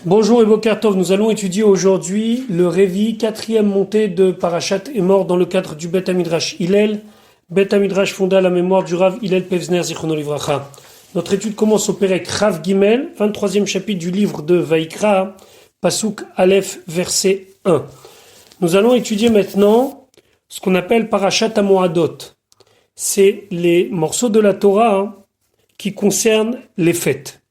Bonjour et Boker Tov, nous allons étudier aujourd'hui le Révi, quatrième montée de Parashat est mort dans le cadre du Bet Hamidrash Hillel. Bet Hamidrash fonda la mémoire du Rav Hillel Pevzner Zichrono Livracha. Notre étude commence au Perek Rav Gimel, 23e chapitre du livre de Vaïkra, Pasuk Aleph, verset 1. Nous allons étudier maintenant ce qu'on appelle Parashat Hamoadot. C'est les morceaux de la Torah qui concernent les fêtes.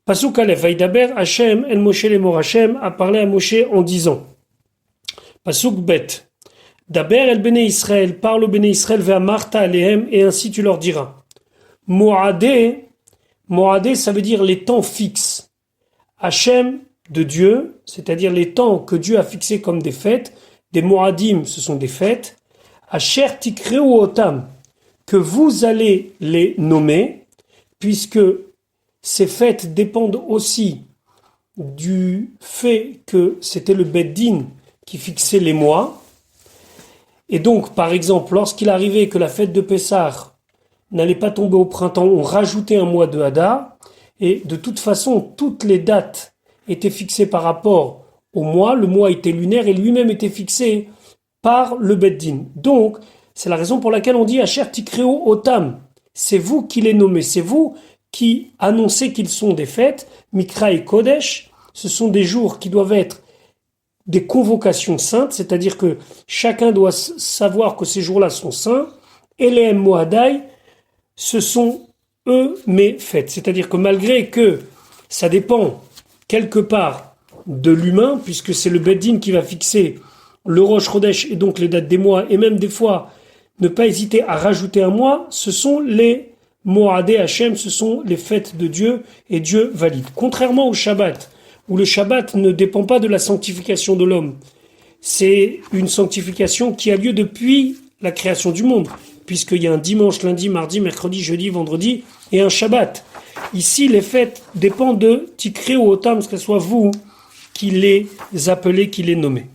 Pasuk Aleph, Vaïdaber Hashem El Moshe Lemor, Hashem a parlé à Moshe en disant. Pasuk Bet, Daber El Bene Israël, parle au Bene Israël vers Martha Alehem, et ainsi tu leur diras. Moadé, ça veut dire les temps fixes. Hashem de Dieu, c'est-à-dire les temps que Dieu a fixés comme des fêtes, des Moadim, ce sont des fêtes. Asher Tikreu Otam, que vous allez les nommer, puisque ces fêtes dépendent aussi du fait que c'était le Bet Din qui fixait les mois. Et donc, par exemple, lorsqu'il arrivait que la fête de Pessah n'allait pas tomber au printemps, on rajoutait un mois de Hadar. Et de toute façon, toutes les dates étaient fixées par rapport au mois. Le mois était lunaire et lui-même était fixé par le Bet Din. Donc, c'est la raison pour laquelle on dit Asher Tikreu Otam. C'est vous qui les nommez, c'est vous qui annonçaient qu'ils sont des fêtes, Mikra et Kodesh, ce sont des jours qui doivent être des convocations saintes, c'est-à-dire que chacun doit savoir que ces jours-là sont saints, et les Moadai, ce sont eux mes fêtes. C'est-à-dire que malgré que ça dépend quelque part de l'humain, puisque c'est le Bet Din qui va fixer le Rosh Chodesh et donc les dates des mois, et même des fois ne pas hésiter à rajouter un mois, ce sont les Moadé Hashem, ce sont les fêtes de Dieu et Dieu valide. Contrairement au Shabbat, où le Shabbat ne dépend pas de la sanctification de l'homme. C'est une sanctification qui a lieu depuis la création du monde, puisqu'il y a un dimanche, lundi, mardi, mercredi, jeudi, vendredi et un Shabbat. Ici, les fêtes dépendent de Tikreu Otam, que ce soit vous qui les appelez, qui les nommez.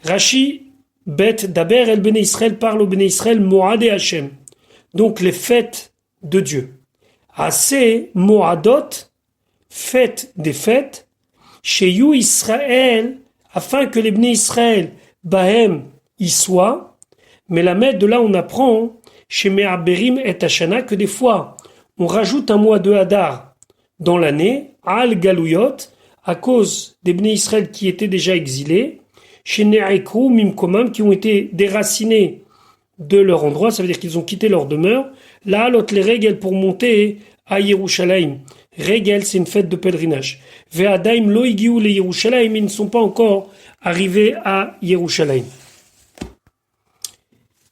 Rashi, Bet, Daber, El Bene Israël, parle au Bene Israël, Moadé Hashem. Donc les fêtes de Dieu. Assez Moadot, fête des fêtes, chez You Israël, afin que les Bnei Israël, Bahem, y soient. Mais la mède de là, on apprend, chez Me'aberim et Hashana, que des fois, on rajoute un mois de Hadar dans l'année, Al Galouyot, à cause des Bnei Israël qui étaient déjà exilés, chez Ne'aikru, Mimkomam, qui ont été déracinés de leur endroit, ça veut dire qu'ils ont quitté leur demeure. Là, l'autre les règles pour monter à Yerushalayim. Règles, c'est une fête de pèlerinage. Ve'adaim lo higiu le Yerushalayim, ils ne sont pas encore arrivés à Yerushalayim.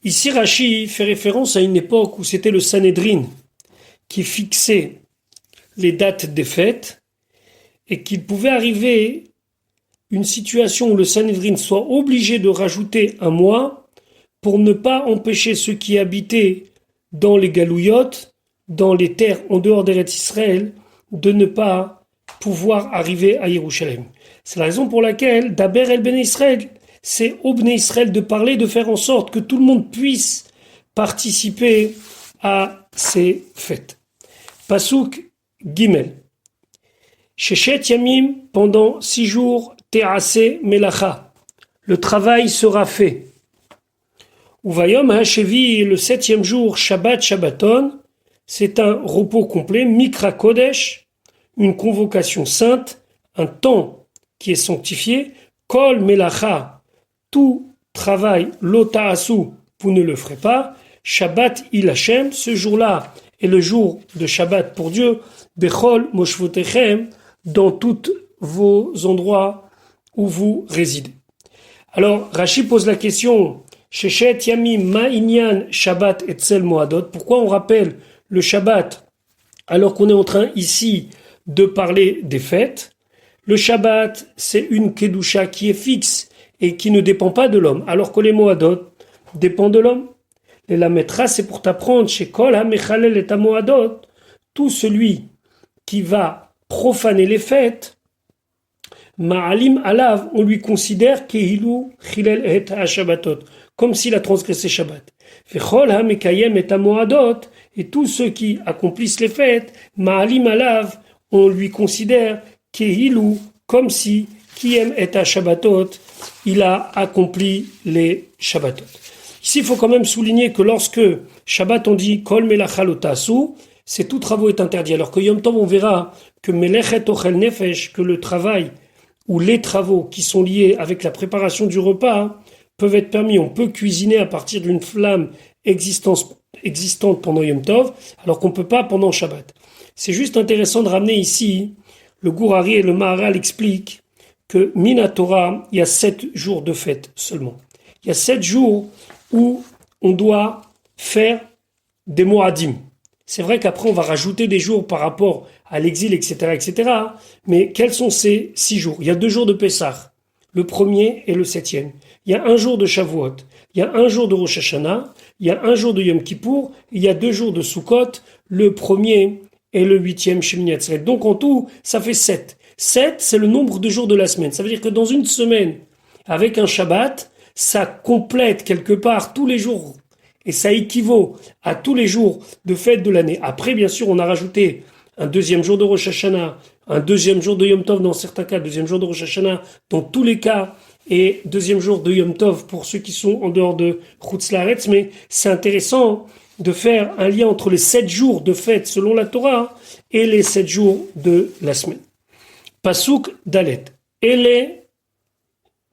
Ici, Rashi fait référence à une époque où c'était le Sanhedrin qui fixait les dates des fêtes et qu'il pouvait arriver une situation où le Sanhedrin soit obligé de rajouter un mois pour ne pas empêcher ceux qui habitaient dans les Galouyotes, dans les terres en dehors d'Eretz Israël, de ne pas pouvoir arriver à Yerushalayim. C'est la raison pour laquelle Daber El Bene Israël, c'est au Bnei Israël de parler, de faire en sorte que tout le monde puisse participer à ces fêtes. Pasuk Gimel. Sheshet Yamim, pendant 6 jours, Te'ase Melacha. Le travail sera fait. Uvayom HaShevi, le 7e jour, Shabbat Shabbaton, c'est un repos complet, Mikra Kodesh, une convocation sainte, un temps qui est sanctifié, Kol Melacha, tout travail, Lota Asu, vous ne le ferez pas, Shabbat Il Hashem, ce jour-là est le jour de Shabbat pour Dieu, Bechol Moshvotechem, dans tous vos endroits où vous résidez. Alors, Rashi pose la question, Sheshet Yamim Ma'inyan Shabbat Etzel Moadot. Pourquoi on rappelle le Shabbat alors qu'on est en train ici de parler des fêtes? Le Shabbat, c'est une Kedusha qui est fixe et qui ne dépend pas de l'homme, alors que les Moadot dépendent de l'homme. Et la Metra, c'est pour t'apprendre chez Kol HaMechalel et Moadot, tout celui qui va profaner les fêtes, Ma'alim Alav, on lui considère Kehilu Chilel et HaShabbatot, comme s'il a transgressé Shabbat. Vechol HaMekayem et Moadot, et tous ceux qui accomplissent les fêtes, Ma'alim Alav, on lui considère Kehilu comme si Kiem et à Shabbatot, il a accompli les Shabbatot. Ici, il faut quand même souligner que lorsque Shabbat on dit Kol melacha lo ta'asu, c'est tout travaux est interdit. Alors que Yom Tov, on verra que melechet ochel nefesh, que le travail ou les travaux qui sont liés avec la préparation du repas peuvent être permis. On peut cuisiner à partir d'une flamme existante pendant Yom Tov, alors qu'on ne peut pas pendant Shabbat. C'est juste intéressant de ramener ici, le Gourari et le Maharal expliquent que Minatora, il y a 7 jours de fête seulement. Il y a 7 jours où on doit faire des moadim. C'est vrai qu'après on va rajouter des jours par rapport à l'exil, etc. Mais quels sont ces 6 jours? Il y a 2 jours de Pessah, le premier et le 7e. Il y a 1 jour de Shavuot, il y a 1 jour de Rosh Hashanah, il y a 1 jour de Yom Kippour, il y a 2 jours de Sukkot, le premier et le 8e Shemini Atzeret. Donc en tout, ça fait 7. 7, c'est le nombre de jours de la semaine. Ça veut dire que dans une semaine, avec un Shabbat, ça complète quelque part tous les jours. Et ça équivaut à tous les jours de fête de l'année. Après, bien sûr, on a rajouté un 2e jour de Rosh Hashanah, un 2e jour de Yom Tov dans certains cas, 2e jour de Rosh Hashanah dans tous les cas, et 2e jour de Yom Tov pour ceux qui sont en dehors de Chutz La'aretz. Mais c'est intéressant de faire un lien entre les 7 jours de fête selon la Torah et les 7 jours de la semaine. Pasuk Dalet.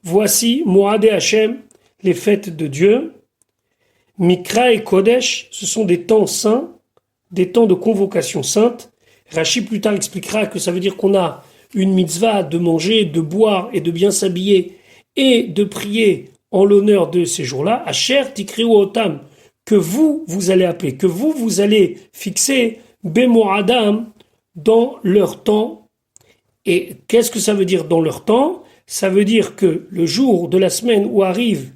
Voici Moad et Hashem, les fêtes de Dieu. Mikra et Kodesh, ce sont des temps saints, des temps de convocation sainte. Rashi plus tard expliquera que ça veut dire qu'on a une mitzvah de manger, de boire et de bien s'habiller et de prier en l'honneur de ces jours-là. Asher Tikriu Otam, que vous allez appeler, que vous allez fixer Bemoadam dans leur temps. Et qu'est-ce que ça veut dire dans leur temps? Ça veut dire que le jour de la semaine où arrive,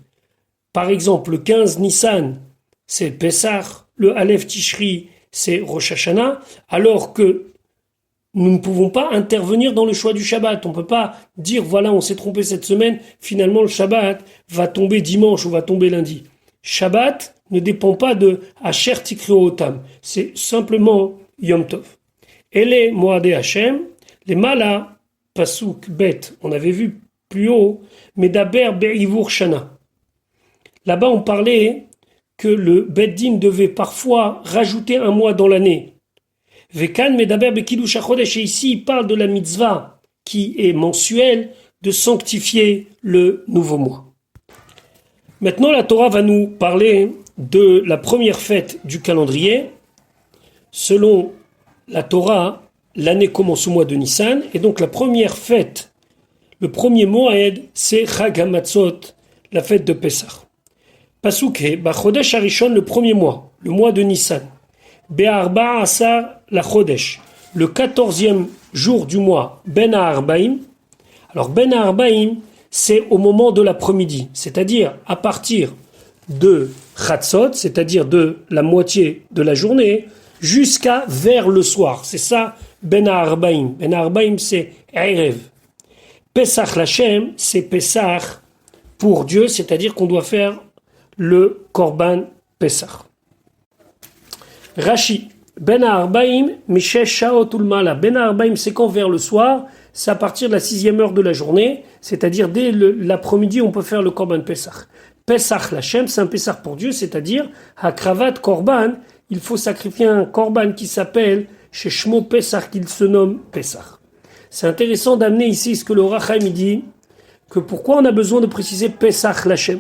par exemple, le 15 Nissan, c'est Pessah, le Aleph Tishri, c'est Rosh Hashanah, alors que nous ne pouvons pas intervenir dans le choix du Shabbat. On ne peut pas dire, voilà, on s'est trompé cette semaine, finalement le Shabbat va tomber dimanche ou va tomber lundi. Shabbat ne dépend pas de Asher Tikriu Otam, c'est simplement Yom Tov. Et les Moadé Hashem, les Mala, Pasuk Bet, on avait vu plus haut, Medaber Be'ivur Shana. Là-bas, on parlait que le Beddin devait parfois rajouter un mois dans l'année. Vekan Medaber Bekidush HaChodesh, et ici, il parle de la mitzvah qui est mensuelle de sanctifier le nouveau mois. Maintenant, la Torah va nous parler de la première fête du calendrier. Selon la Torah, l'année commence au mois de Nissan, et donc la première fête, le premier Moed, c'est Chag HaMatzot, la fête de Pessah. Pasuk Bachodesh Harishon, le premier mois, le mois de Nissan. Be'arba Asar la Chodesh, le 14e jour du mois, Ben HaArbaim. Alors Ben HaArbaim, c'est au moment de l'après-midi, c'est-à-dire à partir de Chatzot, c'est-à-dire de la moitié de la journée, jusqu'à vers le soir. C'est ça, Ben HaArbaim. Ben HaArbaim, c'est Erev. Pesach Lashem, c'est Pesach pour Dieu, c'est-à-dire qu'on doit faire le Korban Pesach. Rashi, Ben HaArbaim, Mishesh Shaot Ulmala. Ben HaArbaim, c'est quand vers le soir, c'est à partir de la 6e heure de la journée, c'est-à-dire dès l'après-midi, on peut faire le Korban Pesach. Pesach Lashem, c'est un Pesach pour Dieu, c'est-à-dire Hakravat Korban, il faut sacrifier un Korban qui s'appelle chez Shmo Pesach, qu'il se nomme Pesach. C'est intéressant d'amener ici ce que le Ohr HaChaim dit, que pourquoi on a besoin de préciser Pesach Lashem.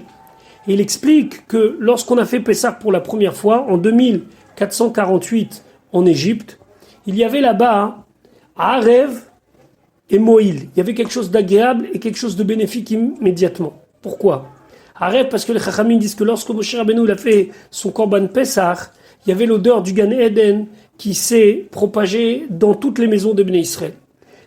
Et il explique que lorsqu'on a fait Pesach pour la première fois, en 2448 en Égypte, il y avait là-bas Arev et Moïl. Il y avait quelque chose d'agréable et quelque chose de bénéfique immédiatement. Pourquoi? Arev, parce que les Chachamim disent que lorsque Moshe Rabbeinu a fait son Korban Pesach, il y avait l'odeur du Gan Eden qui s'est propagée dans toutes les maisons de Bnei Israël.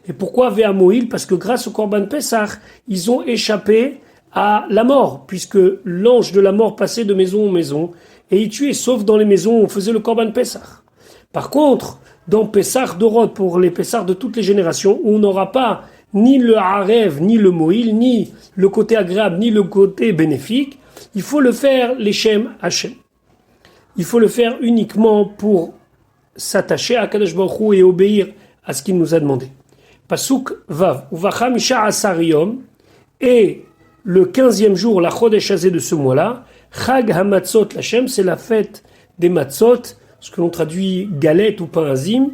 Et pourquoi Véa Moïl? Parce que grâce au Korban Pesach, ils ont échappé à la mort, puisque l'ange de la mort passait de maison en maison, et il tuait, sauf dans les maisons où on faisait le Korban Pesach. Par contre, dans Pesach Dorot, pour les Pesach de toutes les générations, où on n'aura pas ni le Harev, ni le Moïl, ni le côté agréable, ni le côté bénéfique, il faut le faire l'Eshem Hashem. Il faut le faire uniquement pour s'attacher à Kadosh Baruch Hu et obéir à ce qu'il nous a demandé. Pasuk Vav. Uvacha Misha Asar Yom. Et le 15e jour, la Chodesh Hazeh de ce mois-là, Chag HaMatzot Lachem, c'est la fête des matzot, ce que l'on traduit galette ou pain azim,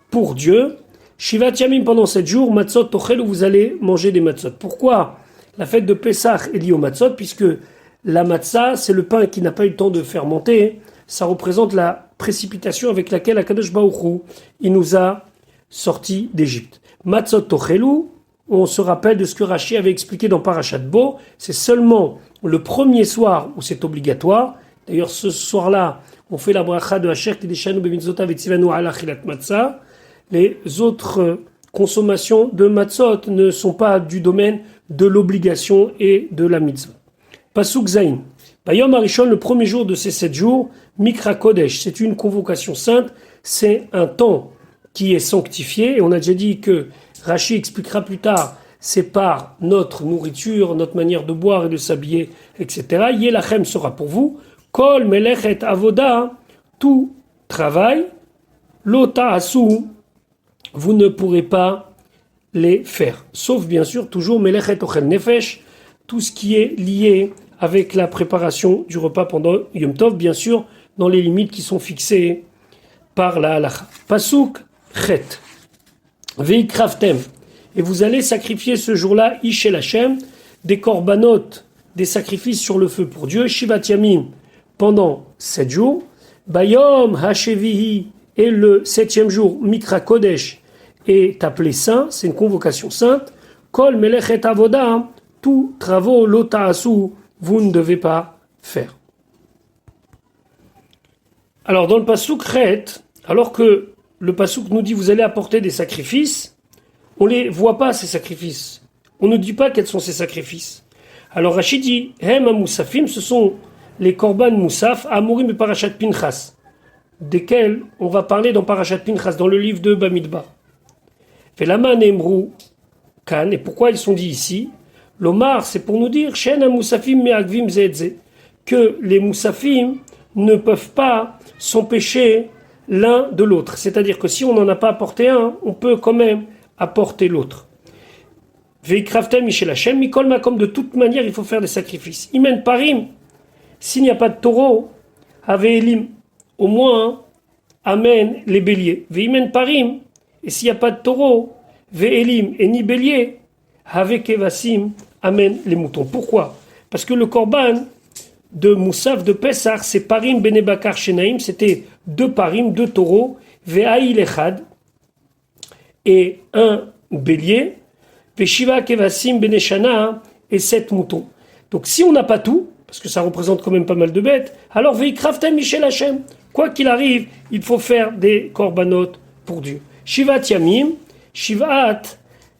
pour Dieu. Shivat Yamim, pendant 7 jours, matzot tochel, où vous allez manger des matzot. Pourquoi la fête de Pessah est liée au matzot? Puisque la matzah, c'est le pain qui n'a pas eu le temps de fermenter. Ça représente la précipitation avec laquelle Akadosh Baruch Hu, il nous a sortis d'Égypte. Matzot tochelu, on se rappelle de ce que Rashi avait expliqué dans Parashat Bo, c'est seulement le premier soir où c'est obligatoire. D'ailleurs, ce soir-là, on fait la bracha de Asher Kideshanu b'mitzvotav etzivanu ala achilat matzah. Les autres consommations de matzot ne sont pas du domaine de l'obligation et de la mitzvah. Pasuk Zayin. Bayom Arishon, le premier jour de ces 7 jours, Mikra Kodesh, c'est une convocation sainte, c'est un temps qui est sanctifié. Et on a déjà dit que Rashi expliquera plus tard, c'est par notre nourriture, notre manière de boire et de s'habiller, etc. Yelachem sera pour vous. Kol melechet avoda, tout travail, lota asu, vous ne pourrez pas les faire. Sauf bien sûr, toujours melechet ochel nefesh, tout ce qui est lié avec la préparation du repas pendant Yom Tov, bien sûr, dans les limites qui sont fixées par la halacha. Pasuk chet. Veikraftem. Et vous allez sacrifier ce jour-là, Ishel Hashem, des korbanot, des sacrifices sur le feu pour Dieu, Shivat Yamim, pendant 7 jours. Bayom Hashevihi, et le 7e jour, Mikra Kodesh, est appelé saint, c'est une convocation sainte. Kol Melechet Avoda, tous travaux, lota asu, vous ne devez pas faire. Alors dans le pasuk Chet, alors que le pasuk nous dit vous allez apporter des sacrifices, on ne les voit pas ces sacrifices. On ne dit pas quels sont ces sacrifices. Alors Rachid dit Hem Moussafim, ce sont les korban Moussaf, Amorim et Parashat Pinchas, desquels on va parler dans Parashat Pinchas, dans le livre de Bamidbar. Velama Nemru Kan, et pourquoi ils sont dits ici? L'Omar, c'est pour nous dire Shen Moussafim Me'agvim Zedze, que les Moussafim ne peuvent pas s'empêcher l'un de l'autre. C'est-à-dire que si on n'en a pas apporté un, on peut quand même apporter l'autre. Veikraftem Michel Hashem, Mikol Makom, de toute manière, il faut faire des sacrifices. Imen Parim, s'il n'y a pas de taureau, Aveelim, au moins, amène les béliers. Veimen Parim, et s'il n'y a pas de taureau, Veelim, et ni bélier, Havekevasim, amène les moutons. Pourquoi? Parce que le korban de Moussaf, de Pessah, c'est Parim Benebakar Shenaim, c'était 2 parim, 2 taureaux, Ve'aïl Echad, et un bélier, Ve'shiva Kevasim Beneshana, et 7 moutons. Donc si on n'a pas tout, parce que ça représente quand même pas mal de bêtes, alors Veikraftem Michel Hashem, quoi qu'il arrive, il faut faire des korbanot pour Dieu. Shivat Yamim, Shivat,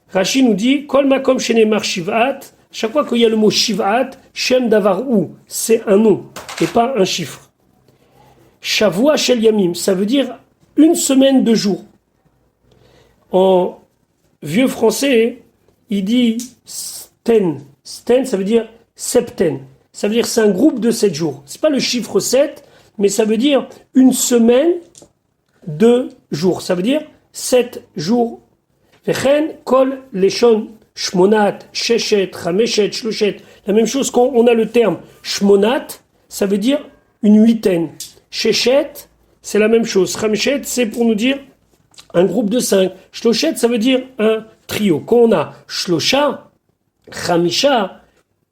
Rashi nous dit, Kol Makom Shenemar Shivat, chaque fois qu'il y a le mot Shivat, Shem Davar Ou, c'est un nom et pas un chiffre. Shavua Shel Yamim, ça veut dire une semaine de jours. En vieux français, il dit Sten. Sten, ça veut dire septaine. Ça veut dire c'est un groupe de 7 jours. C'est pas le chiffre 7, mais ça veut dire une semaine de jours. Ça veut dire 7 jours. Vechen kol leshon shmonat, sheshet, chameshet, shloshet. La même chose quand on a le terme shmonat, ça veut dire une huitaine. Sheshet, c'est la même chose. Chameshet, c'est pour nous dire un groupe de 5. Shloshet, ça veut dire un trio. Quand on a shlosha, chamisha,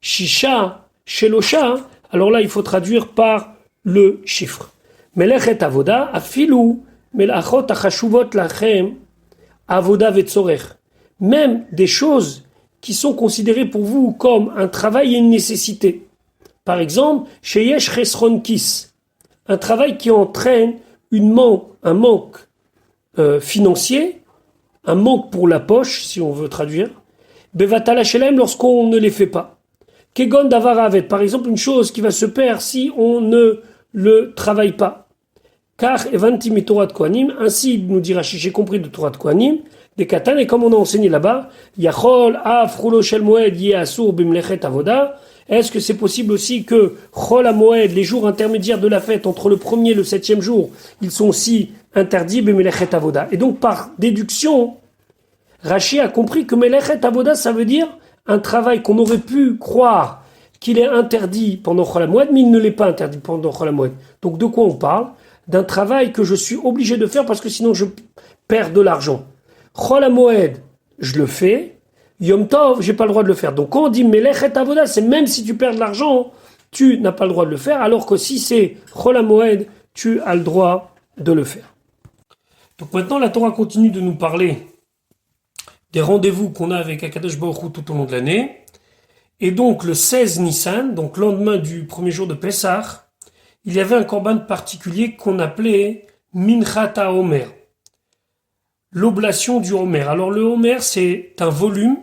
shisha, shelosha, alors là il faut traduire par le chiffre. Melechet avoda, afilu, melachot achashuvot lachem, avoda vetzorech. Même des choses qui sont considérées pour vous comme un travail et une nécessité. Par exemple, sheyesh chesron kis, un travail qui entraîne un manque financier, un manque pour la poche, si on veut traduire. Bevatala shelem, lorsqu'on ne les fait pas. Kegon davaravet, par exemple, une chose qui va se perdre si on ne le travaille pas. Car evantim Torah de Kohanim, ainsi nous dit Rashi, j'ai compris de Torah de Kohanim, des katan, et comme on a enseigné là-bas, Yachol, Af, Rulo Shel Moed, Yasur, Bimlechet Avoda, est-ce que c'est possible aussi que Chol HaMoed, les jours intermédiaires de la fête, entre le 1er et le 7e jour, ils sont aussi interdits, Bimlechet Avoda. Et donc, par déduction, Rashi a compris que Melechet Avoda, ça veut dire un travail qu'on aurait pu croire qu'il est interdit pendant Chol HaMoed, mais il ne l'est pas interdit pendant Chol HaMoed. Donc de quoi on parle? D'un travail que je suis obligé de faire parce que sinon je perds de l'argent. Chol HaMoed, je le fais. Yom Tov, j'ai pas le droit de le faire. Donc quand on dit Melechet Avoda, c'est même si tu perds de l'argent, tu n'as pas le droit de le faire, alors que si c'est Chol HaMoed, tu as le droit de le faire. Donc maintenant, la Torah continue de nous parler des rendez-vous qu'on a avec Akadosh Baruch Hu tout au long de l'année. Et donc le 16 Nissan, donc lendemain du premier jour de Pessah, il y avait un korban particulier qu'on appelait Minchat HaOmer, l'oblation du Homer. Alors le Homer, c'est un volume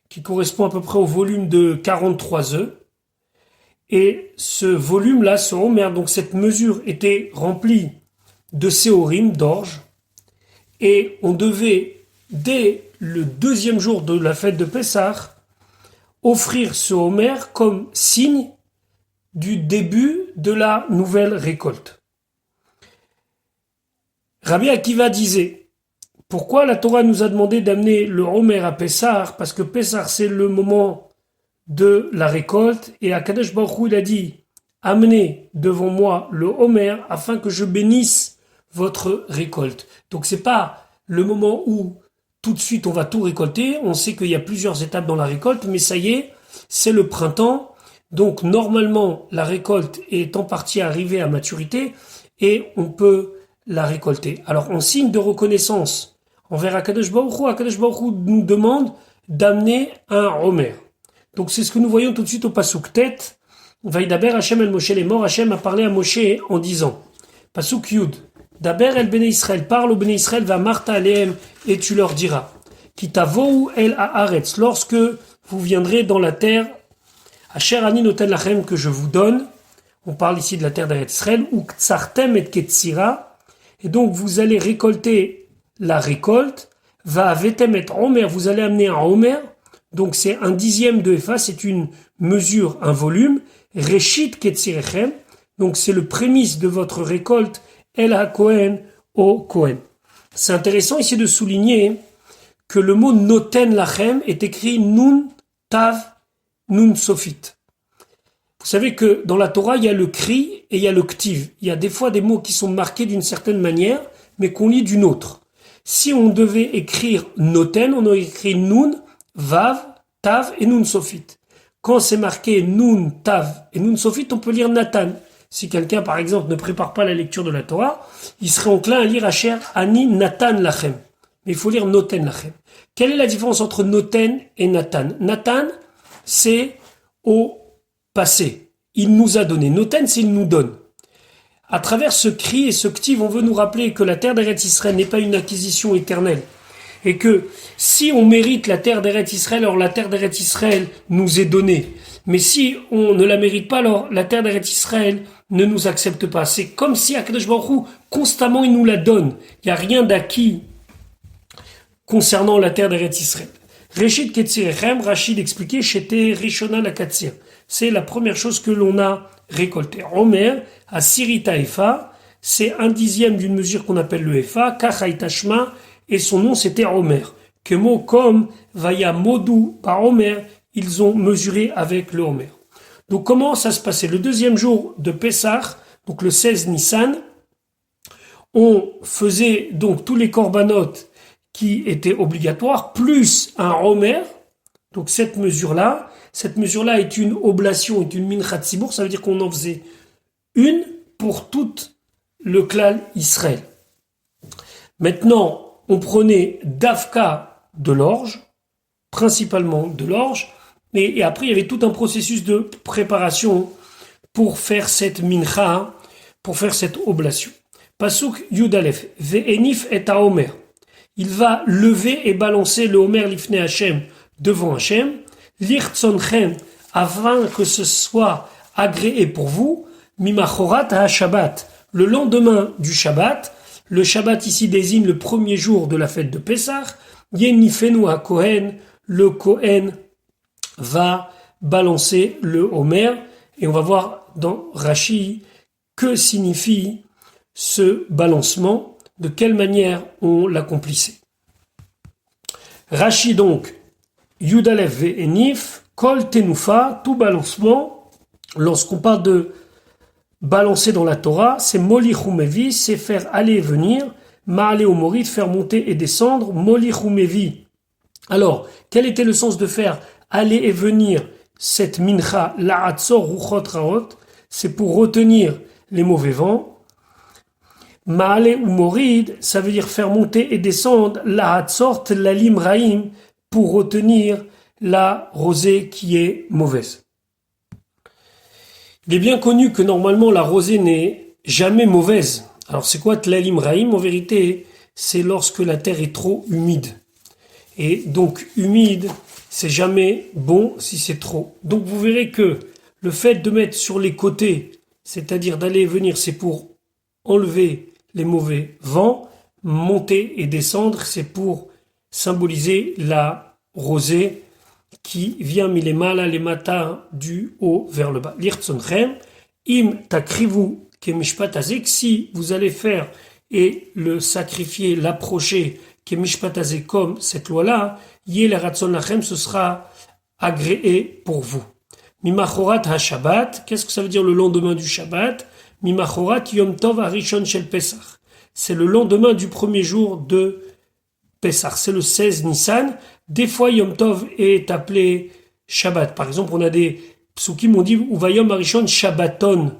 qui correspond à peu près au volume de 43 œufs. Et ce volume-là, ce Homer, donc cette mesure était remplie de séorim, d'orge, et on devait, dès le deuxième jour de la fête de Pessah, offrir ce Homer comme signe du début de la nouvelle récolte. Rabbi Akiva disait, pourquoi la Torah nous a demandé d'amener le Homer à Pessah? Parce que Pessah, c'est le moment de la récolte, et Akadosh Baruch Hu, il a dit, amenez devant moi le Homer afin que je bénisse votre récolte. Donc c'est pas le moment où tout de suite on va tout récolter, on sait qu'il y a plusieurs étapes dans la récolte, mais ça y est, c'est le printemps, donc normalement la récolte est en partie arrivée à maturité et on peut la récolter. Alors en signe de reconnaissance envers Akadosh Baruch Hu nous demande d'amener un Homer. Donc c'est ce que nous voyons tout de suite au Pasuk Tet. Vaïdaber Hashem el Moshe les morts. Hashem a parlé à Moshe en disant, Pasuk Yud, Daber el Bnei Israël, parle au Bnei Israël, va Martha Aleem, et tu leur diras, Kitavou el Haaretz, lorsque vous viendrez dans la terre, Asher ani noten lachem, que je vous donne, on parle ici de la terre d'Eretz Israël, ou Ktsartem et Ketsira, et donc vous allez récolter la récolte, va Vetem et Homer, vous allez amener un Homer, donc c'est un dixième de Efa, c'est une mesure, un volume, Reshit Ketsirechem, donc c'est le prémisse de votre récolte, El HaKohen au Kohen. C'est intéressant ici de souligner que le mot Noten Lachem est écrit Nun Tav Nun Sofit. Vous savez que dans la Torah, il y a le Kri et il y a le Ktiv. Il y a des fois des mots qui sont marqués d'une certaine manière, mais qu'on lit d'une autre. Si on devait écrire Noten, on aurait écrit Nun, Vav, Tav et Nun Sofit. Quand c'est marqué Nun, Tav et Nun Sofit, on peut lire Nathan. Si quelqu'un, par exemple, ne prépare pas la lecture de la Torah, il serait enclin à lire Asher Ani Nathan Lachem. Mais il faut lire Noten Lachem. Quelle est la différence entre Noten et Nathan? Nathan, c'est au passé. Il nous a donné. Noten, c'est il nous donne. À travers ce cri et ce ktiv, on veut nous rappeler que la terre d'Eretz Israël n'est pas une acquisition éternelle. Et que si on mérite la terre d'Eretz Israël, alors la terre d'Eretz Israël nous est donnée. Mais si on ne la mérite pas, alors la terre d'Eretz Israël ne nous accepte pas. C'est comme si Akadosh Baruch Hu, constamment, il nous la donne. Il n'y a rien d'acquis concernant la terre d'Eretz Israël. Reshit Ketsirechem, Rachid expliquait, Shete Rishona la Katsir. C'est la première chose que l'on a récoltée. Homer, à Sirita Efa, c'est un dixième d'une mesure qu'on appelle le Efa, Kachai Tashma, et son nom c'était Homer. Que mot comme Vaya Modou par Homer, ils ont mesuré avec le Homer. Donc comment ça se passait? Le deuxième jour de Pessah, donc le 16 Nissan, on faisait donc tous les corbanotes qui étaient obligatoires, plus un Homer. Donc cette mesure-là est une oblation, est une minchat sibour, ça veut dire qu'on en faisait une pour tout le clan Israël. Maintenant, on prenait d'Avka de l'orge, principalement de l'orge, et après il y avait tout un processus de préparation pour faire cette mincha, pour faire cette oblation. Pasuk Yudalef, Ve'enif et Haomer. Il va lever et balancer le Homer Lifnei Hashem devant Hashem, Lirtzonchem, afin que ce soit agréé pour vous, Mimachorat HaShabbat, le lendemain du Shabbat. Le Shabbat ici désigne le premier jour de la fête de Pessah. Yenifenu HaKohen, le Kohen va balancer le Homer, et on va voir dans Rashi que signifie ce balancement, de quelle manière on l'accomplissait. Rashi donc, Yudalev ve'enif, kol tenufa, tout balancement, lorsqu'on parle de balancer dans la Torah, c'est molichou mevi, c'est faire aller et venir, ma'ale ou morid, faire monter et descendre, molichou mevi. Alors, quel était le sens de faire aller et venir cette mincha, la'atzor ruchot raot, c'est pour retenir les mauvais vents. Ma'ale ou morid, ça veut dire faire monter et descendre, la'atzor tlalim raim, pour retenir la rosée qui est mauvaise. Il est bien connu que normalement la rosée n'est jamais mauvaise. Alors c'est quoi tlalim raim? En vérité, c'est lorsque la terre est trop humide. Et donc humide, c'est jamais bon si c'est trop. Donc vous verrez que le fait de mettre sur les côtés, c'est-à-dire d'aller et venir, c'est pour enlever les mauvais vents, monter et descendre, c'est pour symboliser la rosée qui vient milemala les matins du haut vers le bas. L'irtzonchem, im takrivu kemishpatazek, si vous allez faire et le sacrifier, l'approcher, kemishpatazek comme cette loi-là, yé le ratzon lachem, ce sera agréé pour vous. Mimachorat ha-shabbat, qu'est-ce que ça veut dire le lendemain du Shabbat? Mimachorat yom tov harishon shel Pesach. C'est le lendemain du premier jour de Pesach, c'est le 16 Nissan. Des fois, Yom Tov est appelé Shabbat. Par exemple, on a des psukim, on dit Uvayom Arishon Shabbaton.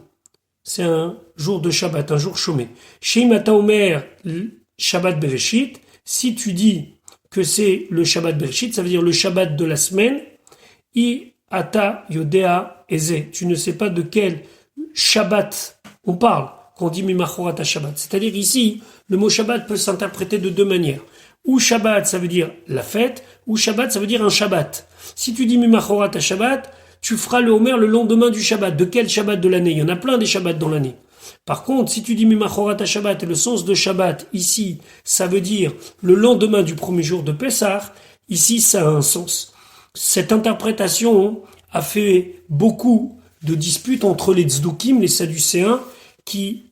C'est un jour de Shabbat, un jour chômé. Sheimata Omer Shabbat Bereshit. Si tu dis que c'est le Shabbat Bereshit, ça veut dire le Shabbat de la semaine. I ata yodea eze. Tu ne sais pas de quel Shabbat on parle quand on dit Mimachorat Shabbat. C'est-à-dire ici, le mot Shabbat peut s'interpréter de deux manières. Ou Shabbat, ça veut dire la fête, ou Shabbat, ça veut dire un Shabbat. Si tu dis Mimachorat Shabbat, tu feras le Homer le lendemain du Shabbat. De quel Shabbat de l'année? Il y en a plein des Shabbats dans l'année. Par contre, si tu dis Mimachorat Shabbat, et le sens de Shabbat, ici, ça veut dire le lendemain du premier jour de Pessah, ici, ça a un sens. Cette interprétation a fait beaucoup de disputes entre les Tzdukim, les Sadducéens, qui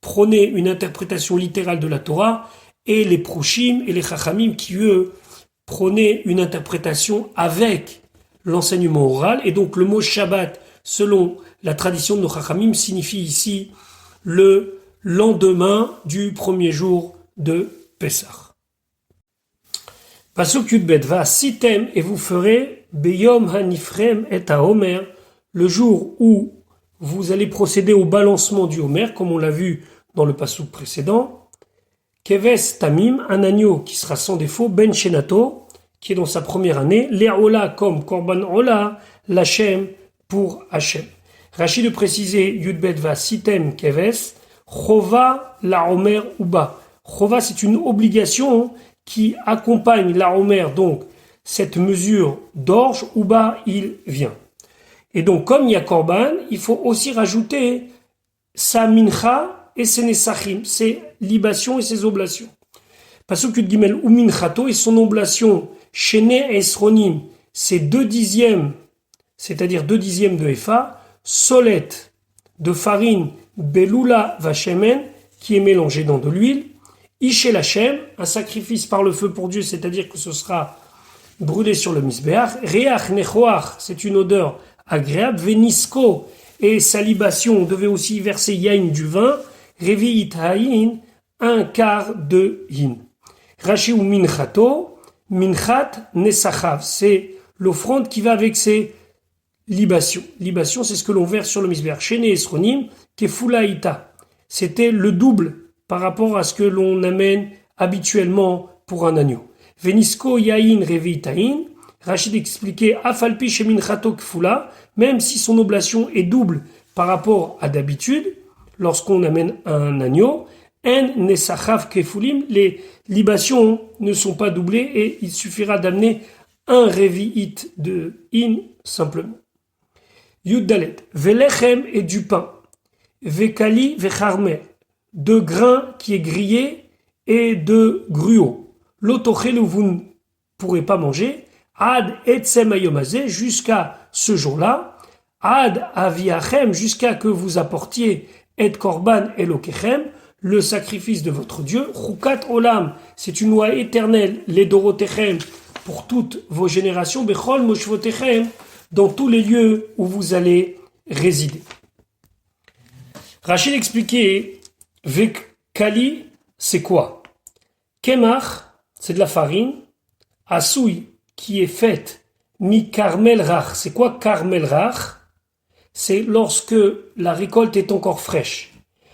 prônaient une interprétation littérale de la Torah, et les Proshim et les Chachamim qui, eux, prônaient une interprétation avec l'enseignement oral. Et donc le mot Shabbat, selon la tradition de nos Chachamim, signifie ici le lendemain du premier jour de Pessah. Pasuk Yudbet va sitem et vous ferez Beyom Hanifrem et Haomer, le jour où vous allez procéder au balancement du Homer, comme on l'a vu dans le pasuk précédent. Keves Tamim, un agneau qui sera sans défaut, Ben Shenato, qui est dans sa première année, Le'ola comme Korban Ola, l'Hachem pour Hachem. Rachid de préciser, Yudbet va Sitem Keves, Chova la Omer Uba. Chova, c'est une obligation qui accompagne la Omer, donc cette mesure d'orge, Uba, il vient. Et donc, comme il y a Korban, il faut aussi rajouter sa mincha et ses nesachim, ses libations et ses oblations. Pasuk Yud Gimel ou minchato et son oblation, shene esronim, c'est 2/10, c'est-à-dire 2/10 de Efa, solet de farine, belula vachemen, qui est mélangé dans de l'huile, ishel Hashem, un sacrifice par le feu pour Dieu, c'est-à-dire que ce sera brûlé sur le misbeach, reach nechoach, c'est une odeur agréable, venisko, et sa libation, on devait aussi verser yain du vin, revi'it haïn, un quart de hin. Rashi ou minchato, minchat nesachav, c'est l'offrande qui va avec ses libations. Libation, c'est ce que l'on verse sur le misbeach. Shene esronim, kefulaïta. C'était le double par rapport à ce que l'on amène habituellement pour un agneau. Venisko yain revi'it haïn. Rachid expliquait afalpi sheminchato kfula, même si son oblation est double par rapport à d'habitude, lorsqu'on amène un agneau, en nesachav kefulim, les libations ne sont pas doublées et il suffira d'amener un revi'it de in simplement. Yud Dalet, velechem et du pain, vekali vecharmer, de grain qui est grillé et de gruau. L'otochel où vous ne pourrez pas manger, ad etzem ayomazé, jusqu'à ce jour-là, ad aviachem, jusqu'à que vous apportiez et korban elokechem, le sacrifice de votre Dieu, chukat olam, c'est une loi éternelle, les dorotechem, pour toutes vos générations, Bechol Moshvotechem, dans tous les lieux où vous allez résider. Rachid expliquait, Vekali, c'est quoi? Kemach, c'est de la farine. Assoui, qui est faite, mi karmel rach. C'est quoi karmel rach? C'est lorsque la récolte est encore fraîche.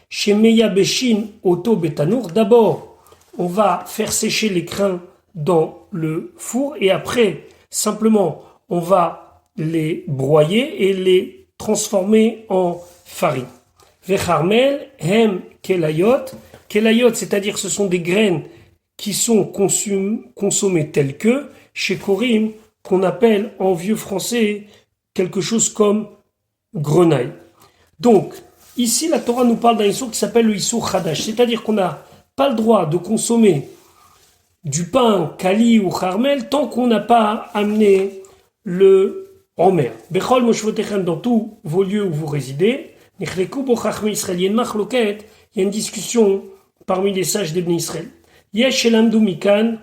Chez Meya Beshin Oto Betanour, d'abord, on va faire sécher les grains dans le four et après, simplement, on va les broyer et les transformer en farine. Vecharmel, hem kelayot. Kelayot, c'est-à-dire ce sont des graines qui sont consommées telles que, chez Korim, qu'on appelle en vieux français quelque chose comme grenaille. Donc, ici, la Torah nous parle d'un issour qui s'appelle le issour chadash, c'est-à-dire qu'on n'a pas le droit de consommer du pain kali ou charmel tant qu'on n'a pas amené le homer. Bechol moshvotechem, dans tous vos lieux où vous résidez, nichleku bo chachmei Israël, il y a une machloket, il y a une discussion parmi les sages d'Ebné Israël. Yesh elamdu mikan,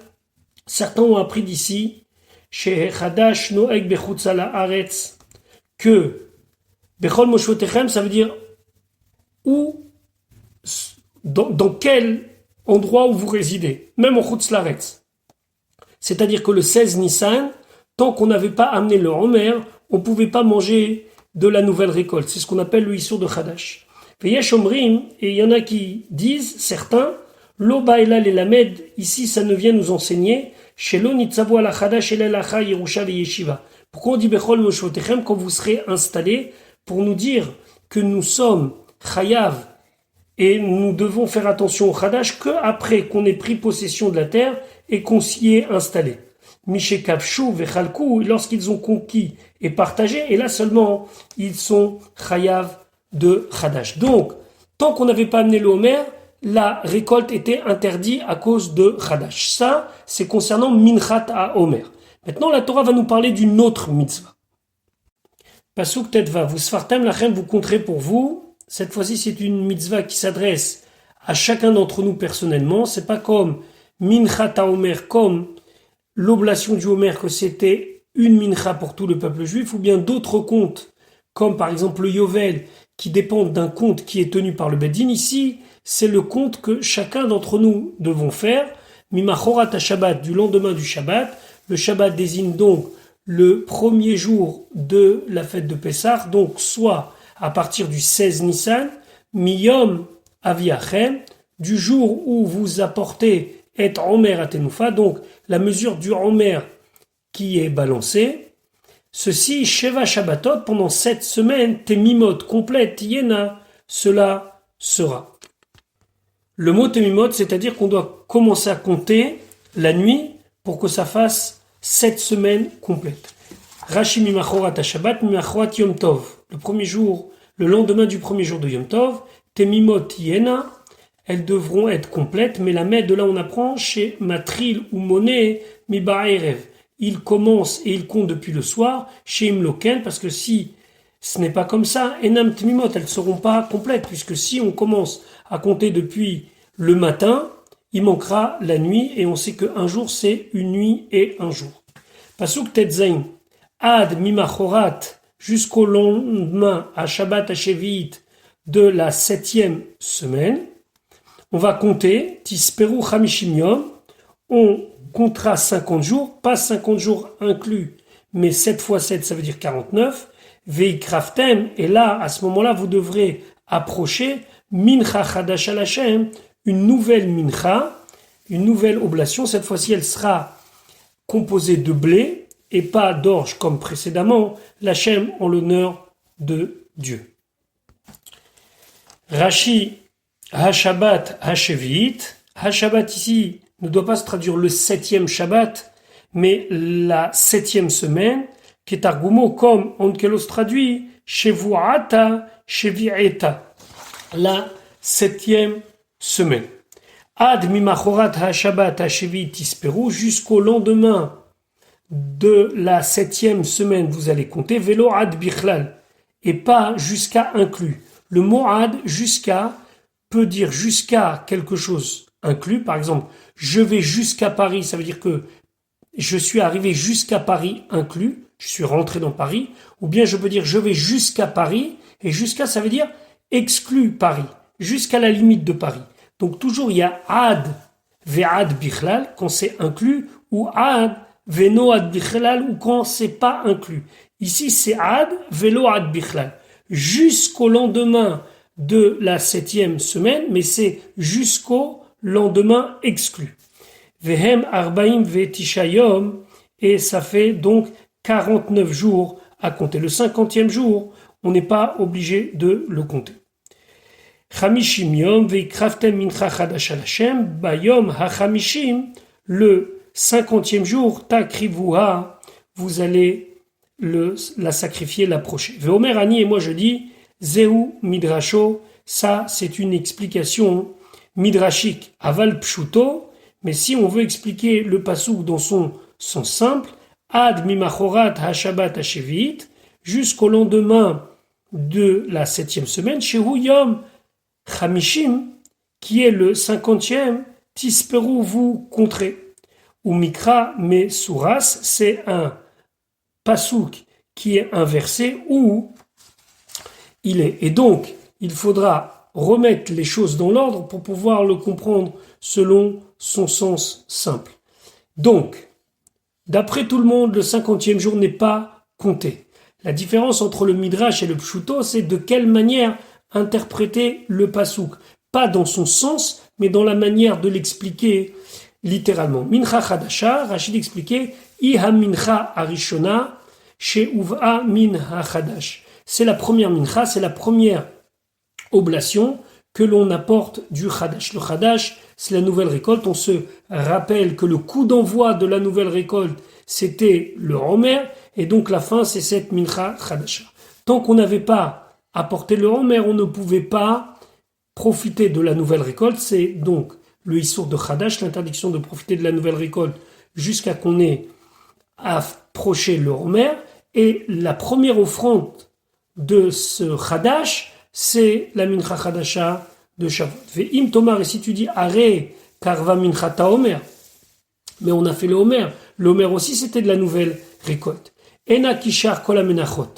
certains ont appris d'ici, chez chadash noeg bechutz ala haaretz, que Bechol moshvotechem, ça veut dire où, dans quel endroit où vous résidez, même en chutz laaretz. C'est-à-dire que le 16 Nissan, tant qu'on n'avait pas amené le homer, on ne pouvait pas manger de la nouvelle récolte. C'est ce qu'on appelle le issour de chadash. Veyesh omrim, et il y en a qui disent, certains, lo baila le lamed, ici ça ne vient nous enseigner, shelo nitzavu ala chadash el elacha yerusha veyeshiva. Pourquoi on dit bechol moshvotechem quand vous serez installés, pour nous dire que nous sommes chayav et nous devons faire attention au chadash que après qu'on ait pris possession de la terre et qu'on s'y est installé. Mishekavshu vechalku, lorsqu'ils ont conquis et partagé, et là seulement ils sont chayav de chadash. Donc, tant qu'on n'avait pas amené le homer, la récolte était interdite à cause de chadash. Ça, c'est concernant minchat à homer. Maintenant, la Torah va nous parler d'une autre mitzvah. Pasuk tetva, vous sfartem lachem, vous compterez pour vous. Cette fois-ci, c'est une mitzvah qui s'adresse à chacun d'entre nous personnellement. C'est pas comme minchat à homer, comme l'oblation du homer, que c'était une mincha pour tout le peuple juif, ou bien d'autres comptes, comme par exemple le yovel, qui dépendent d'un compte qui est tenu par le Beddin. Ici, c'est le compte que chacun d'entre nous devons faire. Mimachorat à Shabbat, du lendemain du Shabbat. Le Shabbat désigne donc le premier jour de la fête de Pessah, donc soit à partir du 16 Nissan, Miyom Aviachem, du jour où vous apportez et Omer Atenoufa, donc la mesure du Omer qui est balancée. Ceci, Sheva Shabbatot, pendant 7 semaines, Temimot complète, Yena, cela sera. Le mot Temimot, c'est-à-dire qu'on doit commencer à compter la nuit pour que ça fasse 7 semaines complètes. Rashi Mimachorat Shabbat, Mimachorat Yom Tov. Le premier jour, le lendemain du premier jour de Yom Tov, Temimot Yena, elles devront être complètes, mais la met de là on apprend chez Matril ou Moné Miba'erev. Il commence et il compte depuis le soir, chez Imloken, parce que si ce n'est pas comme ça, Enam Temimot, elles ne seront pas complètes, puisque si on commence à compter depuis le matin, il manquera la nuit, et on sait qu'un jour c'est une nuit et un jour. Pasuk Tetzain, Ad Mimachorat, jusqu'au lendemain, à Shabbat Hashevit, de la 7e semaine, on va compter, Tisperu Chamishim Yom, on comptera 50 jours, pas 50 jours inclus, mais 7 fois 7, ça veut dire 49, Veikraftem, et là, à ce moment-là, vous devrez approcher Mincha Chadash al Hashem, une nouvelle mincha, une nouvelle oblation. Cette fois-ci, elle sera composée de blé et pas d'orge comme précédemment, l'Hachem en l'honneur de Dieu. Rashi, Hashabbat, Hashevit. Hashabbat ici ne doit pas se traduire le 7e Shabbat, mais la 7e semaine, qui est argumo comme Onkelos traduit, Shevuata, Shevi'eta, la 7e semaine. Ad mimachorat ha-shabbat ha-shevit tisperu, jusqu'au lendemain de la 7e semaine, vous allez compter, vélo ad bichlal, et pas jusqu'à inclus. Le mot ad, jusqu'à, peut dire jusqu'à quelque chose inclus. Par exemple, je vais jusqu'à Paris, ça veut dire que je suis arrivé jusqu'à Paris inclus, je suis rentré dans Paris, ou bien je peux dire je vais jusqu'à Paris, et jusqu'à ça veut dire exclu Paris, jusqu'à la limite de Paris. Donc toujours il y a ad ve'ad bichlal quand c'est inclus, ou ad ve'no ad bichlal ou quand c'est pas inclus. Ici c'est ad ve'lo ad bichlal, jusqu'au lendemain de la 7e semaine, mais c'est jusqu'au lendemain exclu. Vehem arbaim ve'tisha yom, et ça fait donc 49 jours à compter. Le 50e jour, on n'est pas obligé de le compter. Chamishim yom veikraftem mincha chadash al Hashem, bayom hachamishim, le 50e jour, takrivuha, vous allez la sacrifier, l'approcher. Veomer ani, et moi je dis, Zéhu midrasho, ça c'est une explication midrashique, aval pshuto, mais si on veut expliquer le pasuk dans son sens simple, ad mimachorat ha-shabbat ha-shevit, jusqu'au lendemain de la 7e semaine, shehu yom chamishim, qui est le 50e, tisperu, vous compterez. Ou mikra me suras, c'est un pasuk qui est inversé, où il est. Et donc, il faudra remettre les choses dans l'ordre pour pouvoir le comprendre selon son sens simple. Donc, d'après tout le monde, le 50e jour n'est pas compté. La différence entre le Midrash et le Pshuto, c'est de quelle manière interpréter le Pasuk. Pas dans son sens, mais dans la manière de l'expliquer littéralement. Mincha Chadasha, Rachid expliquait, Iha Mincha Arishona, She'uv'a Min HaChadash. C'est la première mincha, c'est la première oblation que l'on apporte du Chadash. Le Chadash, c'est la nouvelle récolte. On se rappelle que le coup d'envoi de la nouvelle récolte, c'était le Homer, et donc la fin, c'est cette mincha Chadasha. Tant qu'on n'avait pas apporté le Homer, on ne pouvait pas profiter de la nouvelle récolte. C'est donc le Issour de Chadash, l'interdiction de profiter de la nouvelle récolte jusqu'à qu'on ait approché le Homer. Et la première offrande de ce Chadash, c'est la mincha Chadasha de Shavuot. Ve'im Tomar, et si tu dis Are Karva mincha ta Omer, mais on a fait le Homer. Le Homer aussi, c'était de la nouvelle récolte. Ena kishar kol amenachot.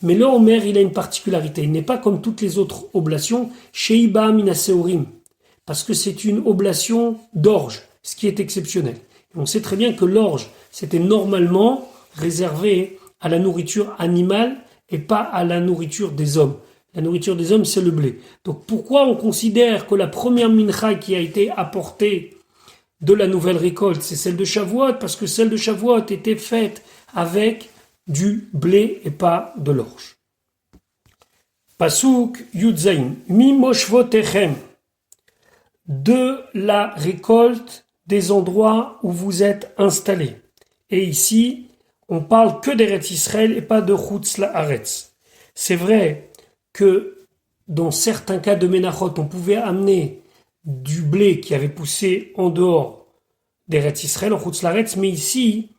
Mais le Homer, il a une particularité. Il n'est pas comme toutes les autres oblations, Sheiba minaseorim, parce que c'est une oblation d'orge, ce qui est exceptionnel. Et on sait très bien que l'orge, c'était normalement réservé à la nourriture animale et pas à la nourriture des hommes. La nourriture des hommes, c'est le blé. Donc pourquoi on considère que la première mincha qui a été apportée de la nouvelle récolte, c'est celle de Shavuot? Parce que celle de Shavuot était faite avec du blé et pas de l'orge. Pasuk Yudzaïn, Mi moshvotechem, de la récolte des endroits où vous êtes installés. Et ici, on parle que d'Eretz Israël et pas de Chutz La'aretz. C'est vrai que dans certains cas de Ménachot, on pouvait amener du blé qui avait poussé en dehors d'Eretz Israël, en Chutz La'aretz, mais ici,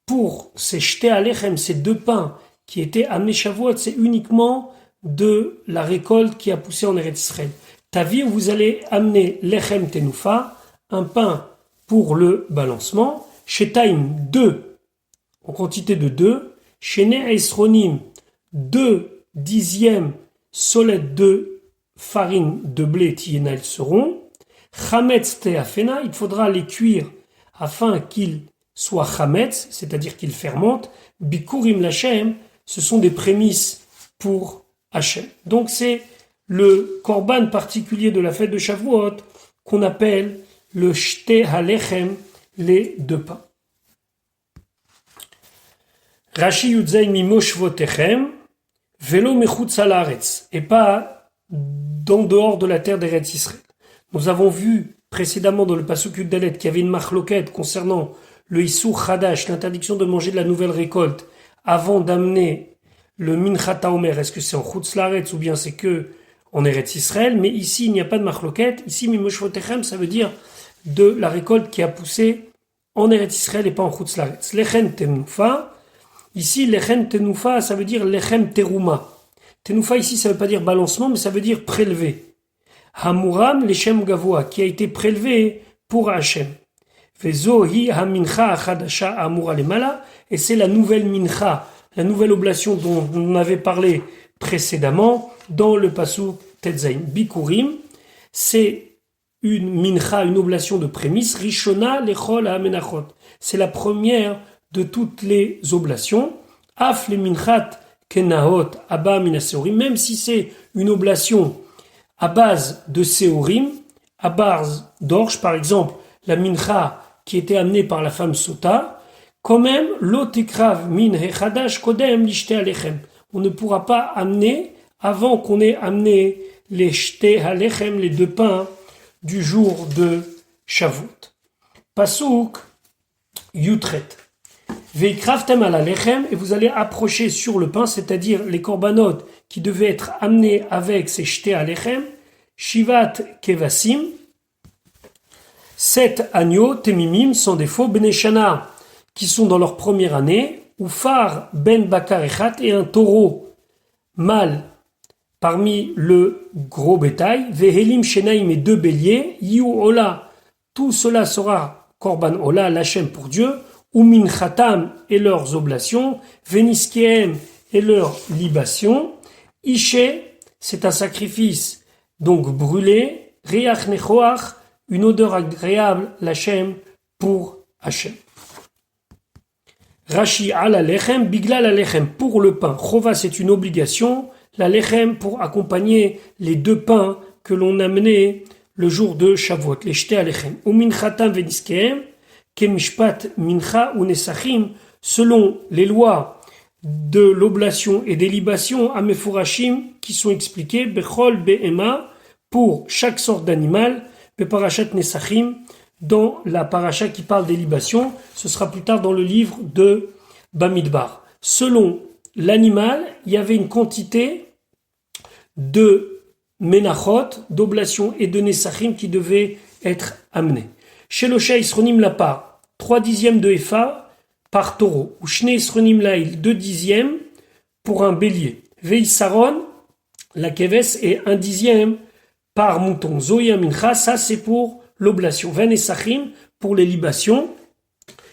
pour ces Shte Alechem, ces deux pains qui étaient amenés Shavuot, c'est uniquement de la récolte qui a poussé en Eretz Israël. Tavi, où vous allez amener Lechem Tenoufa, un pain pour le balancement, Shetaim, 2, en quantité de 2, Shene Esronim, 2 dixièmes solettes de farine de blé tiena ils seront, Chametz Teafena, il faudra les cuire afin qu'ils soient Chametz, c'est-à-dire qu'ils fermentent, Bikurim Lachem, ce sont des prémices pour Hachem. Donc c'est le korban particulier de la fête de Shavuot qu'on appelle le Shte Halechem, les deux pains. Rashi Yudzaï mimoshvotechem, velo mechutz haaretz, et pas d'en dehors de la terre d'Eretz Israël. Nous avons vu précédemment dans le pasuk Yud-Dalet qu'il y avait une machloket concernant le Issur Chadash, l'interdiction de manger de la nouvelle récolte avant d'amener le Mincha Taomer. Est-ce que c'est en Chutz Laaretz ou bien c'est que en Eretz Israël? Mais ici il n'y a pas de machloket. Ici mimoshvotechem, ça veut dire de la récolte qui a poussé en Eretz Israël et pas en Chutz Laaretz. Lechen Tenoufa. Ici, lechem tenoufa, ça veut dire lechem terouma. Tenoufa ici, ça veut pas dire balancement, mais ça veut dire prélevé. Hamuram lechem gavoa, qui a été prélevé pour Hachem. Vezohi ha-mincha achadasha amura lemala, et c'est la nouvelle mincha, la nouvelle oblation dont on avait parlé précédemment dans le pasuk Tetzain. Bikurim, c'est une mincha, une oblation de prémisse, rishona lechol ha-menachot. C'est la première de toutes les oblations. Af le minchat kenahot abba mina seorim, même si c'est une oblation à base de seorim, à base d'orge, par exemple, la mincha qui était amenée par la femme sota, quand même, l'otikrav min hechadash kodem lishte alechem. On ne pourra pas amener avant qu'on ait amené les shte alechem, les deux pains du jour de Shavuot. Pasuk Yutret. Veikravtem ala lechem, et vous allez approcher sur le pain, c'est-à-dire les korbanot qui devaient être amenés avec ces shte alechem, shivat kevasim, 7 agneaux, temimim, sans défaut, beneshana, qui sont dans leur première année, ou phare ben bakar echat, et un taureau mâle parmi le gros bétail, vehelim shenaim, et 2 béliers, yu ola, tout cela sera korban ola, l'Hachem pour Dieu, ou minchatam, et leurs oblations, veniskeem, et leurs libations, ishe, c'est un sacrifice donc brûlé, reach nechoach, une odeur agréable, l'Hachem pour Hachem. Rashi ala lechem, bigla la lechem, pour le pain. Chova, c'est une obligation. La lechem, pour accompagner les 2 pains que l'on amenait le jour de Shavuot, les shte alechem. Ou minchatam veniskeem, kemishpat mincha ou nesachim, selon les lois de l'oblation et des libations, amefurashim, qui sont expliquées, bechol be'ema, pour chaque sorte d'animal, beparashat nesachim, dans la paracha qui parle des libations, ce sera plus tard dans le livre de Bamidbar. Selon l'animal, il y avait une quantité de menachot, d'oblations et de nesachim qui devaient être amenés. Chez le Sheh Isronim la part, 3/10 de Efa par taureau, ou Shne Isronim laïl, 2/10 pour un bélier. Veisaron, la keves, est 1/10 par mouton. Zoya mincha, ça c'est pour l'oblation. Venesachim, pour les libations,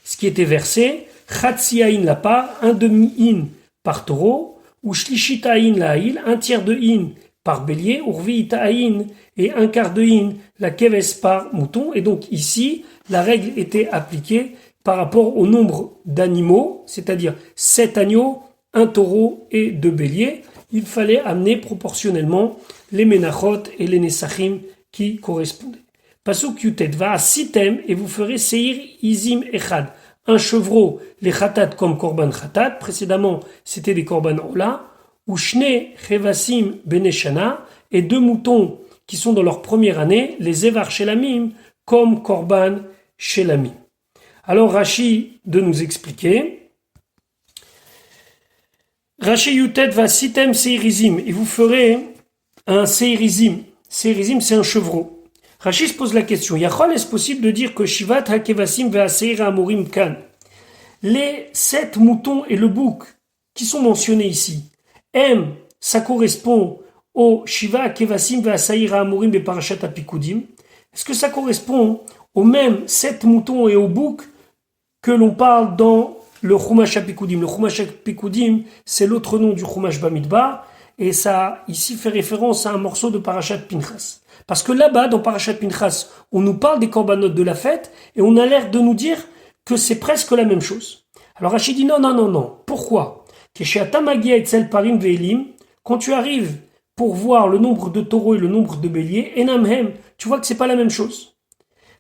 ce qui était versé. Chatziaïn la part, 1/2 par taureau, ou Shlishitaïn la haïl, 1/3 de in par bélier, Urviitaïn et 1/4 de in, la keves par mouton. Et donc ici, la règle était appliquée par rapport au nombre d'animaux, c'est-à-dire 7 agneaux, 1 taureau et 2 béliers. Il fallait amener proportionnellement les menachot et les nesachim qui correspondaient. Pasuk Yutet va à sitem et vous ferez seir izim echad, un chevreau, les khatat comme korban khatat, précédemment c'était des korban ola, ou shne chevasim beneshana, et 2 moutons qui sont dans leur première année, les evar shelamim comme korban shelamim. Alors Rashi de nous expliquer, Rashi Yutet va sitem seirizim, et vous ferez un seirizim. Seirizim c'est un chevreau. Rashi se pose la question, Yachol, est-ce possible de dire que Shivat hakevasim ve'aseir amorim kan, les 7 moutons et le bouc qui sont mentionnés ici, ça correspond au Shiva hakevasim ve'aseir amorim beparashat apikudim. Est-ce que ça correspond aux mêmes 7 moutons et au bouc que l'on parle dans le Chumash apikudim? Le Chumash apikudim, c'est l'autre nom du Chumash Bamidbar, et ça ici fait référence à un morceau de Parashat Pinchas. Parce que là-bas, dans Parashat Pinchas, on nous parle des korbanot de la fête et on a l'air de nous dire que c'est presque la même chose. Alors Rachid dit non. Pourquoi? Quand tu arrives pour voir le nombre de taureaux et le nombre de béliers, enamhem, tu vois que c'est pas la même chose.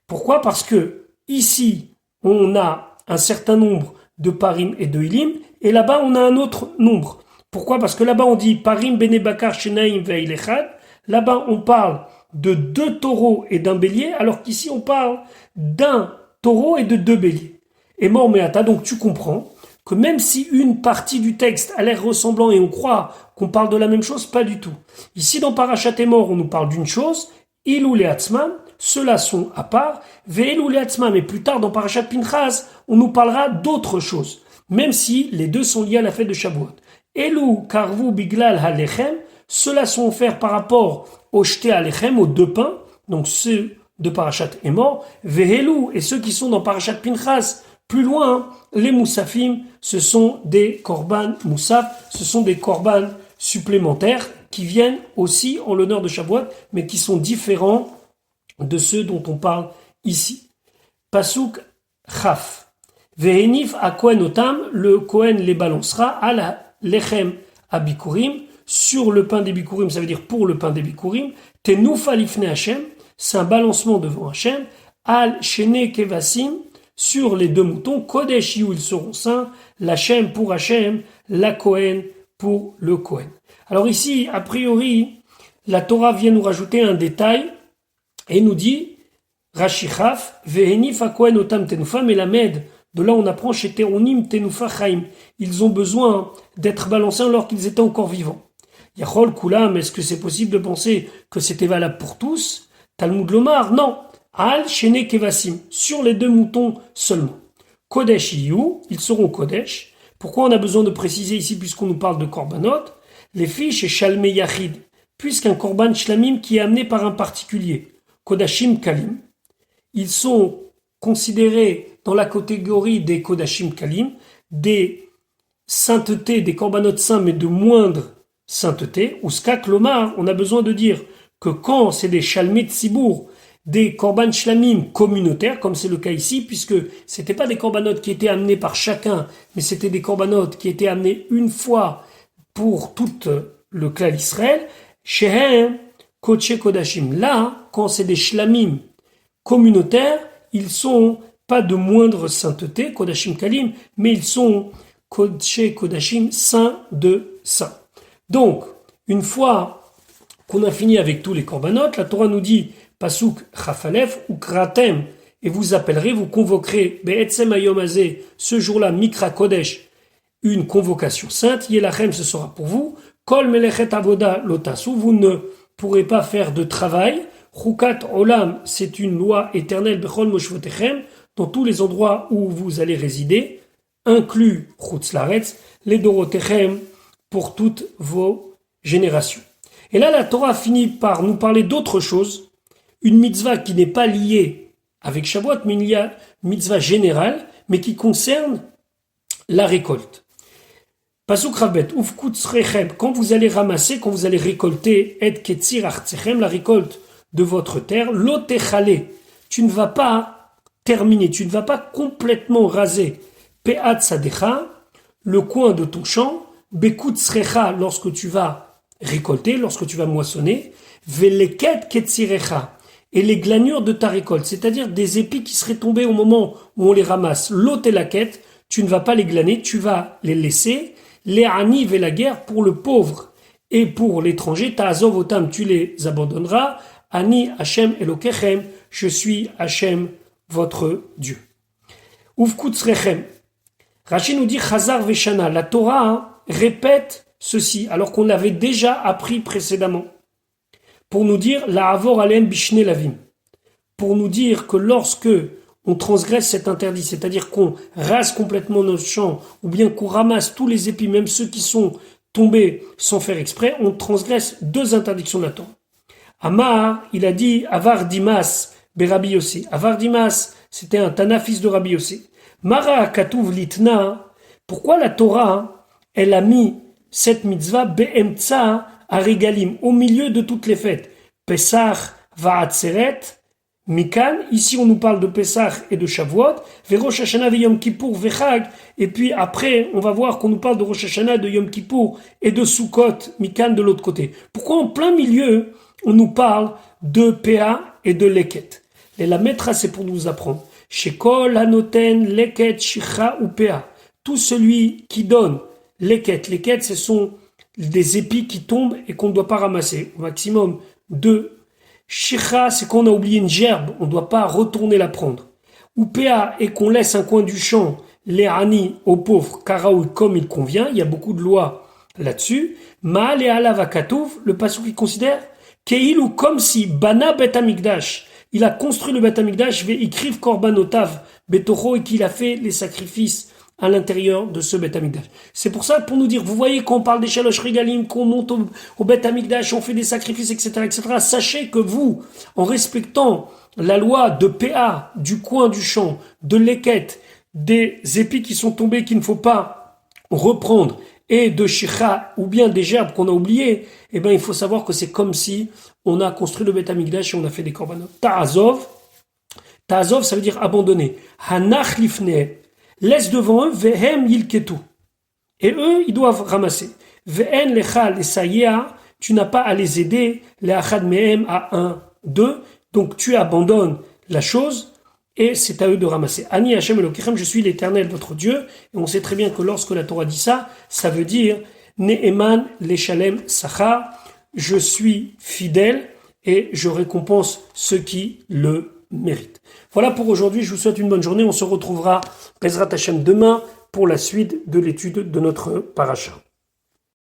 Pourquoi? Parce que ici, on a un certain nombre de parim et de ilim, et là-bas, on a un autre nombre. Pourquoi? Parce que là-bas, on dit parim bene bakar shenaim ve'il echad. Là-bas, on parle de 2 taureaux et d'un bélier, alors qu'ici on parle d'un taureau et de 2 béliers. Et mort meata, donc tu comprends que même si une partie du texte a l'air ressemblant et on croit qu'on parle de la même chose, pas du tout. Ici dans Parashat Emor, on nous parle d'une chose, ilou leatzman, ceux-là sont à part, ve'ilou leatzman, mais plus tard dans Parashat Pinchas, on nous parlera d'autres choses, même si les deux sont liés à la fête de Shavuot. Elou karvu biglal halechem, ceux-là sont offerts par rapport au shte alechem, aux 2 pains, donc ceux de Parashat Emor, Vehelu, et ceux qui sont dans Parashat Pinchas, plus loin, les Moussafim, ce sont des korban Moussaf, ce sont des korban supplémentaires qui viennent aussi en l'honneur de Shavuot, mais qui sont différents de ceux dont on parle ici. Pasuk Chaf. Vehenif a Kohen Otam, le Kohen les balancera à la Lechem Abikurim, sur le pain des Bikurim, ça veut dire pour le pain des Bikurim, Tenoufa Lifne Hashem, c'est un balancement devant Hashem, Al Shene Kevasim, sur les deux moutons, Kodesh où ils seront saints, l'Hachem pour Hashem, la Kohen pour le Kohen. Alors ici, a priori, la Torah vient nous rajouter un détail et nous dit Rashi Chaf, Vehenif a Kohen Otam Tenoufa, Melamed. De là, on apprend chez Teronim Tenoufa Chaim. Ils ont besoin d'être balancés alors qu'ils étaient encore vivants. Yachol Kulam, est-ce que c'est possible de penser que c'était valable pour tous? Talmud Lomar, non. Al Shene Kevasim, sur les deux moutons seulement. Kodesh Iyu, ils seront Kodesh. Pourquoi on a besoin de préciser ici puisqu'on nous parle de Korbanot? Les filles chez Shalme Yachid, puisqu'un Korban Shlamim qui est amené par un particulier. Kodashim Kalim. Ils sont considérés dans la catégorie des Kodashim Kalim, des saintetés, des Korbanot saints, mais de moindre sainteté. Ou Skak Lomar, on a besoin de dire que quand c'est des Shalmei Tzibour, des Korban Shlamim communautaires, comme c'est le cas ici, puisque c'était pas des Korbanot qui étaient amenés par chacun, mais c'était des Korbanot qui étaient amenés une fois pour tout le clan d'Israël, Shehem Kodesh Kodashim. Là, quand c'est des Shlamim communautaires, ils sont pas de moindre sainteté, Kodashim Kalim, mais ils sont Kodesh Kodashim, saints de saints. Donc, une fois qu'on a fini avec tous les korbanot, la Torah nous dit Pasuk Chafalef ou Kratem, et vous appellerez, vous convoquerez Be'etzem Hayom Hazeh, ce jour-là, Mikra Kodesh, une convocation sainte, Yelachem, ce sera pour vous, Kol Melechet Avoda Lotasu, vous ne pourrez pas faire de travail, Chukat Olam, c'est une loi éternelle, Bechol Moshvotechem, dans tous les endroits où vous allez résider, inclus Chutz Laretz, les Dorotechem, pour toutes vos générations. Et là, la Torah finit par nous parler d'autre chose, une mitzvah qui n'est pas liée avec Shavuot, mais il y a une mitzvah générale, mais qui concerne la récolte. Pasuk Rabet, Ufkutzrechem, quand vous allez ramasser, quand vous allez récolter, Et Ketzir Artzechem, la récolte de votre terre, Lotechale, tu ne vas pas terminer, tu ne vas pas complètement raser, Pe'at Sadecha, le coin de ton champ, Bekutzrecha, lorsque tu vas récolter, lorsque tu vas moissonner, Veleket Ketzirecha, et les glanures de ta récolte, c'est-à-dire des épis qui seraient tombés au moment où on les ramasse, l'otelaket, tu ne vas pas les glaner, tu vas les laisser, les aniv et la guerre pour le pauvre et pour l'étranger, ta'azov otam, tu les abandonneras, ani Hashem Elokechem, je suis Hashem, votre Dieu. Ufkutzrechem, Rashi nous dit Chazar Veshana, la Torah répète ceci, alors qu'on l'avait déjà appris précédemment, pour nous dire la Avor Alem Bishne Lavim, pour nous dire que lorsque on transgresse cet interdit, c'est-à-dire qu'on rase complètement nos champs, ou bien qu'on ramasse tous les épis, même ceux qui sont tombés sans faire exprès, on transgresse deux interdictions de la Torah. Amar, il a dit Avar Dimas Berabi Yossi. Avar Dimas, c'était un Tana, fils de Rabbi Yossi. Mara Katuv Litna, pourquoi la Torah, elle a mis cette mitzvah Be'emtsa Arigalim, au milieu de toutes les fêtes. Pesach Va'atzeret, Mikan, ici on nous parle de Pesach et de Shavuot, Ve'Rosh Hashanah ve'Yom Kippour ve'Chag, et puis après on va voir qu'on nous parle de Rosh Hashanah, de Yom Kippour et de Sukkot, Mikan de l'autre côté. Pourquoi en plein milieu on nous parle de Péa et de Leket? Et la maîtra c'est pour nous apprendre. Shekol Hanoten Leket Shicha ou Péa. Tout celui qui donne Leket, Leket ce sont des épis qui tombent et qu'on ne doit pas ramasser. Au maximum 2. Shicha, c'est qu'on a oublié une gerbe, on ne doit pas retourner la prendre. Ou Péa, et qu'on laisse un coin du champ, les Ani aux pauvres, Karaoui, comme il convient, il y a beaucoup de lois là-dessus. Maal et Alavakatouv, le passage qui considère, Keil ou comme si Bana Bet Amikdash, il a construit le Bet Amikdash, Ve'ikriv Korbanotav Betocho, et qu'il a fait les sacrifices à l'intérieur de ce Beth Amikdash. C'est pour ça, pour nous dire, vous voyez qu'on parle des Shalosh Regalim, qu'on monte au Beth Amikdash, on fait des sacrifices, etc., etc. Sachez que vous, en respectant la loi de PA, du coin du champ, de l'équette, des épis qui sont tombés, qu'il ne faut pas reprendre, et de Shicha, ou bien des gerbes qu'on a oubliées, eh ben, il faut savoir que c'est comme si on a construit le Beth Amikdash et on a fait des korbanot. Ta'azov, ça veut dire abandonner. Hanach lifne, laisse devant eux, vehem yilketu. Et eux, ils doivent ramasser. Ve'en lecha lesayea, tu n'as pas à les aider, les achad mehem à un, deux, donc tu abandonnes la chose, et c'est à eux de ramasser. Ani Hashem Elokechem, je suis l'Éternel, votre Dieu. Et on sait très bien que lorsque la Torah dit ça, ça veut dire Ne'eman leshalem sachar, je suis fidèle et je récompense ceux qui le méritent. Voilà pour aujourd'hui, je vous souhaite une bonne journée. On se retrouvera Bezrat Hashem demain pour la suite de l'étude de notre paracha.